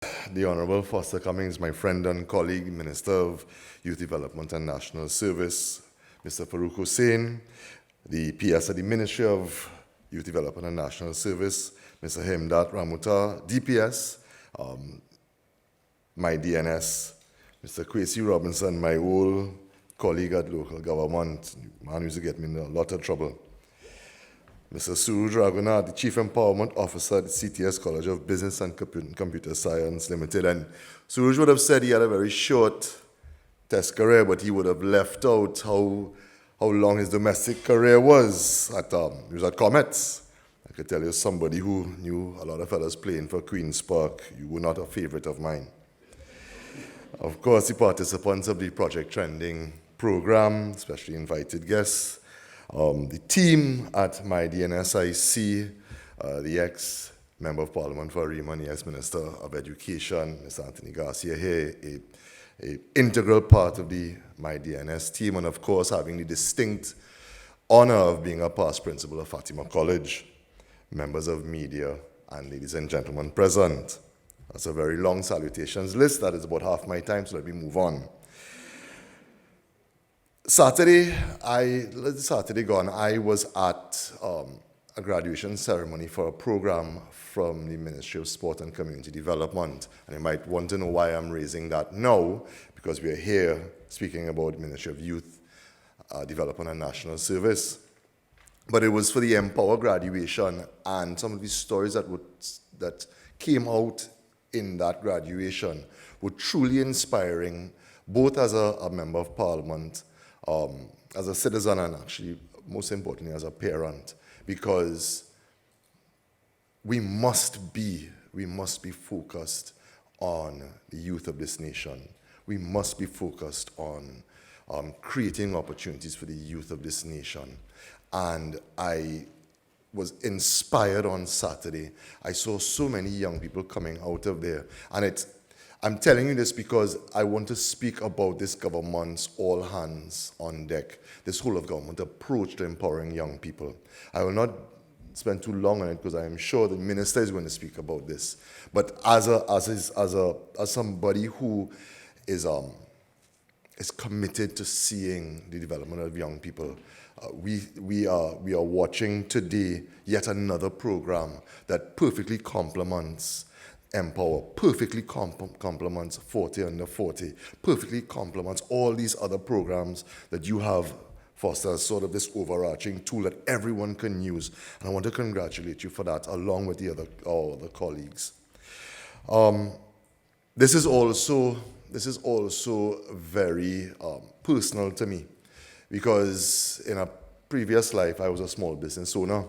The Honourable Foster Cummings, my friend and colleague, Minister of Youth Development and National Service, Mr. Farouk Hussain, the PS of the Ministry of Youth Development and National Service, Mr. Hemdat Ramuta, DPS, my DNS, Mr. Kwesi Robinson, my old colleague at local government, man used to get me in a lot of trouble. Mr. Suruj Raghunath, the Chief Empowerment Officer at the CTS College of Business and Computer Science Limited. And Suruj would have said he had a very short test career, but he would have left out how long his domestic career was. He was at Comets. I could tell you, somebody who knew a lot of fellas playing for Queen's Park, you were not a favorite of mine. Of course, the participants of the Project Trending program, especially invited guests, the team at my DNSIC, the ex-Member of Parliament for Rima, the ex-Minister of Education, Mr. Anthony Garcia here, a integral part of the my DNS team, and of course having the distinct honor of being a past principal of Fatima College, members of media, and ladies and gentlemen present. That's a very long salutations list. That is about half my time, so let me move on. Saturday gone, I was at a graduation ceremony for a program from the Ministry of Sport and Community Development. And you might want to know why I'm raising that now, because we are here speaking about the Ministry of Youth Development and National Service. But it was for the Empower graduation, and some of the stories that came out in that graduation were truly inspiring, both as a Member of Parliament, as a citizen, and actually, most importantly, as a parent, because we must be focused on the youth of this nation. We must be focused on creating opportunities for the youth of this nation. And I was inspired on Saturday. I saw so many young people coming out of there, and I'm telling you this because I want to speak about this government's all hands on deck, this whole of government approach to empowering young people. I will not spend too long on it because I am sure the minister is going to speak about this. But as somebody who is committed to seeing the development of young people, we are watching today yet another program that perfectly complements Empower, perfectly complements 40 under 40, perfectly complements all these other programs that you have fostered as sort of this overarching tool that everyone can use. And I want to congratulate you for that, along with the other colleagues. This is also very personal to me, because in a previous life I was a small business owner.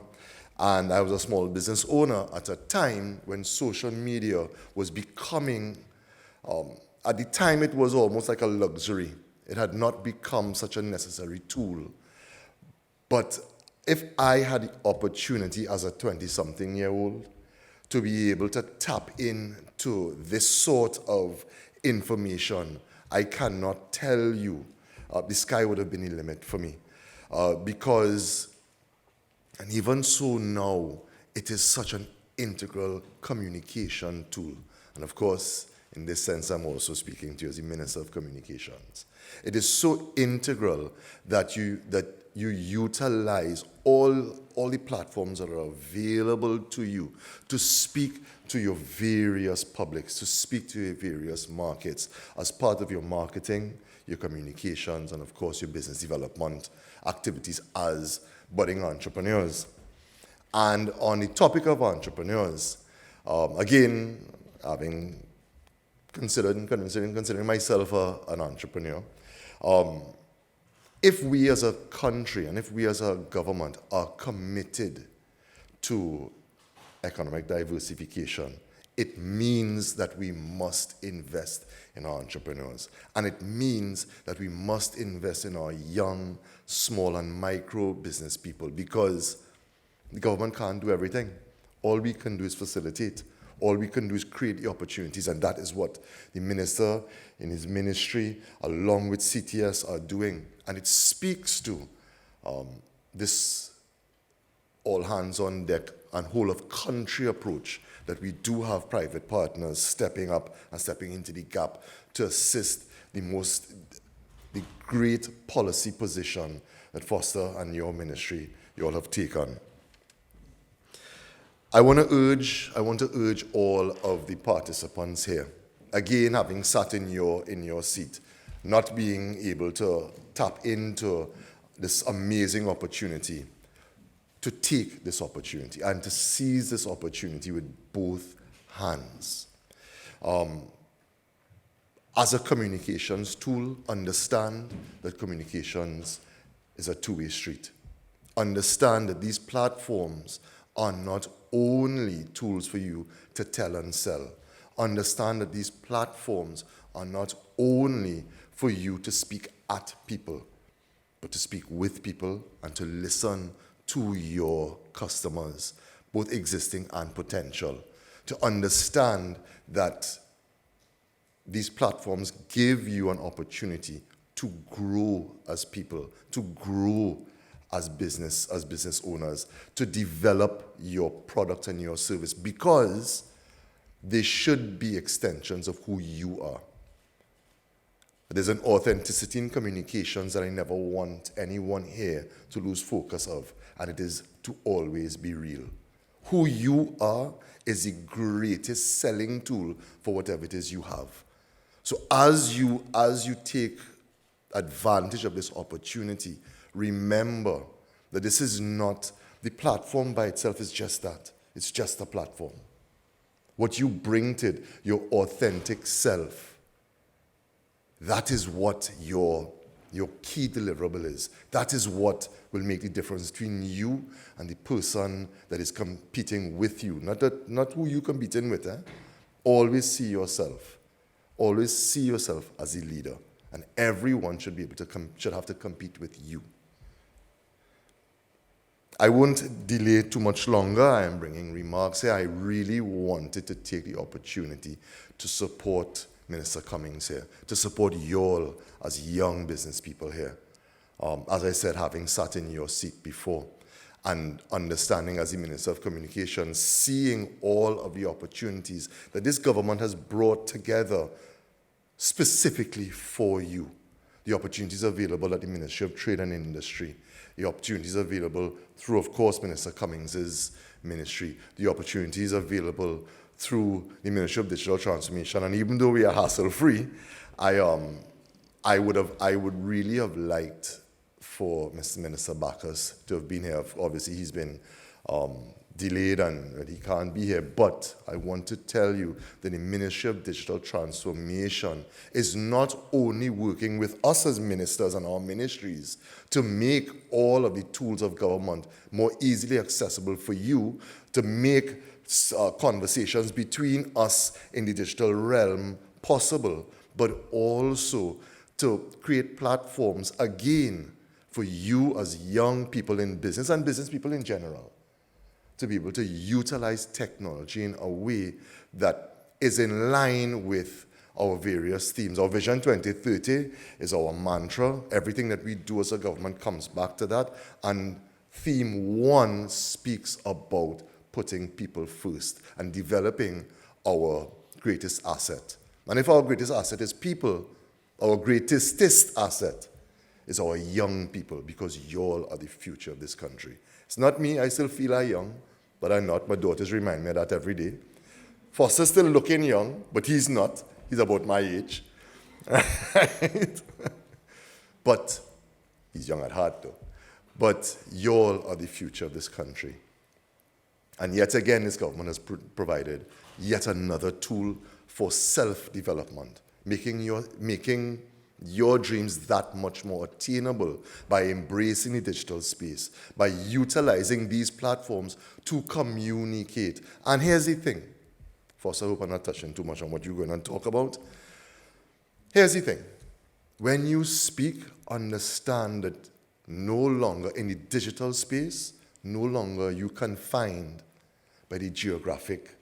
And I was a small business owner at a time when social media was becoming, at the time it was almost like a luxury. It had not become such a necessary tool. But if I had the opportunity as a 20-something-year-old to be able to tap into this sort of information, I cannot tell you, the sky would have been the limit for me. Because and even so now, it is such an integral communication tool. And of course, in this sense, I'm also speaking to you as the Minister of Communications. It is so integral that you utilize all the platforms that are available to you to speak to your various publics, to speak to your various markets as part of your marketing, your communications, and of course, your business development activities as budding entrepreneurs. And on the topic of entrepreneurs, again, having considering myself an entrepreneur, if we as a country and if we as a government are committed to economic diversification, it means that we must invest in our entrepreneurs. And it means that we must invest in our young, small, and micro business people, because the government can't do everything. All we can do is facilitate. All we can do is create the opportunities, and that is what the minister in his ministry, along with CTS, are doing. And it speaks to this all hands on deck and whole of country approach that we do have private partners stepping up and stepping into the gap to assist the great policy position that Foster and your ministry, you all have taken. I want to urge all of the participants here, again, having sat in your seat, not being able to tap into this amazing opportunity, to take this opportunity and to seize this opportunity with both hands. As a communications tool, understand that communications is a two-way street. Understand that these platforms are not only tools for you to tell and sell. Understand that these platforms are not only for you to speak at people, but to speak with people and to listen to your customers, both existing and potential. To understand that these platforms give you an opportunity to grow as people, to grow as business owners, to develop your product and your service, because they should be extensions of who you are. There's an authenticity in communications that I never want anyone here to lose focus of, and it is to always be real. Who you are is the greatest selling tool for whatever it is you have. So as you take advantage of this opportunity, remember that this is not, the platform by itself is just that. It's just a platform. What you bring to it, your authentic self, that is what your key deliverable is. That is what will make the difference between you and the person that is competing with you. Not who you're competing with. Always see yourself. Always see yourself as a leader. And everyone should be able to should have to compete with you. I won't delay too much longer. I am bringing remarks here. I really wanted to take the opportunity to support Minister Cummings here, to support you all as young business people here. As I said, having sat in your seat before and understanding as the Minister of Communications, seeing all of the opportunities that this government has brought together specifically for you. The opportunities available at the Ministry of Trade and Industry, the opportunities available through, of course, Minister Cummings' ministry, the opportunities available through the Ministry of Digital Transformation. And even though we are hassle-free, I would really have liked for Mr. Minister Bacchus to have been here. Obviously, he's been delayed and he can't be here. But I want to tell you that the Ministry of Digital Transformation is not only working with us as ministers and our ministries to make all of the tools of government more easily accessible for you, to make conversations between us in the digital realm possible, but also to create platforms, again, for you as young people in business and business people in general, to be able to utilize technology in a way that is in line with our various themes. Our Vision 2030 is our mantra. Everything that we do as a government comes back to that. And theme 1 speaks about putting people first and developing our greatest asset. And if our greatest asset is people, our greatest asset is our young people, because y'all are the future of this country. It's not me. I still feel I'm young, but I'm not. My daughters remind me of that every day. Foster's still looking young, but he's not. He's about my age. Right? But he's young at heart, though. But y'all are the future of this country. And yet again, this government has provided yet another tool for self-development, making your dreams that much more attainable by embracing the digital space, by utilizing these platforms to communicate. And here's the thing. First, I hope I'm not touching too much on what you're going to talk about. Here's the thing. When you speak, understand that no longer in the digital space, no longer are you confined by the geographic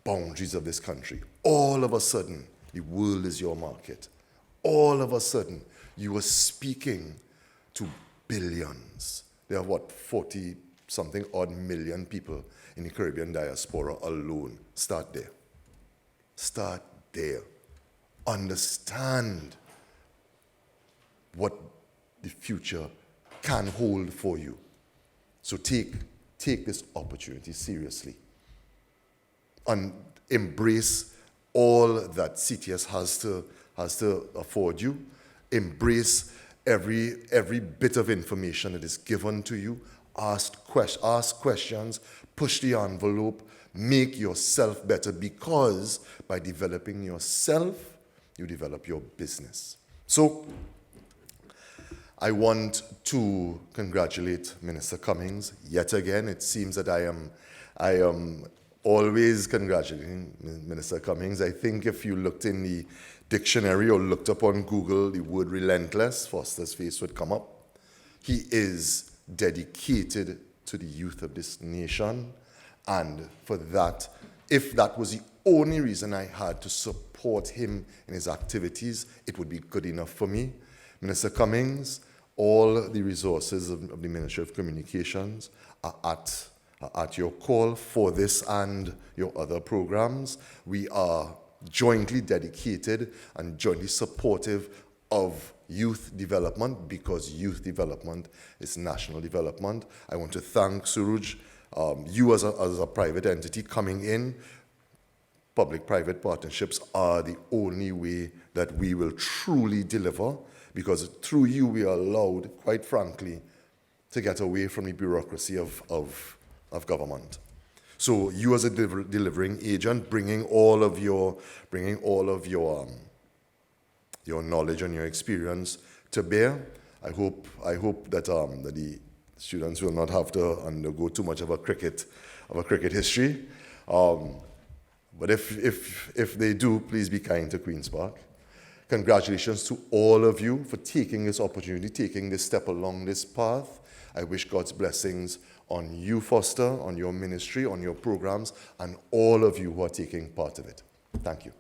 boundaries of this country. All of a sudden, the world is your market. All of a sudden, you are speaking to billions. There are 40 something odd million people in the Caribbean diaspora alone. Start there. Start there. Understand what the future can hold for you. So take this opportunity seriously. And embrace all that CTS has to afford you. Embrace every bit of information that is given to you. Ask questions, push the envelope, make yourself better, because by developing yourself, you develop your business. So I want to congratulate Minister Cummings yet again. It seems that I am always congratulating Minister Cummings. I think if you looked in the dictionary or looked up on Google, the word relentless, Foster's face would come up. He is dedicated to the youth of this nation. And for that, if that was the only reason I had to support him in his activities, it would be good enough for me. Minister Cummings, all the resources of the Ministry of Communications are at your call for this and your other programs. We are jointly dedicated and jointly supportive of youth development, because youth development is national development. I want to thank Suruj. You as a private entity coming in, public-private partnerships are the only way that we will truly deliver, because through you we are allowed, quite frankly, to get away from the bureaucracy of government. So you as a delivering agent, bringing all of your knowledge and your experience to bear. I hope that that the students will not have to undergo too much of a cricket history. But if they do, please be kind to Queen's Park. Congratulations to all of you for taking this opportunity, taking this step along this path. I wish God's blessings on you, Foster, on your ministry, on your programs, and all of you who are taking part of it. Thank you.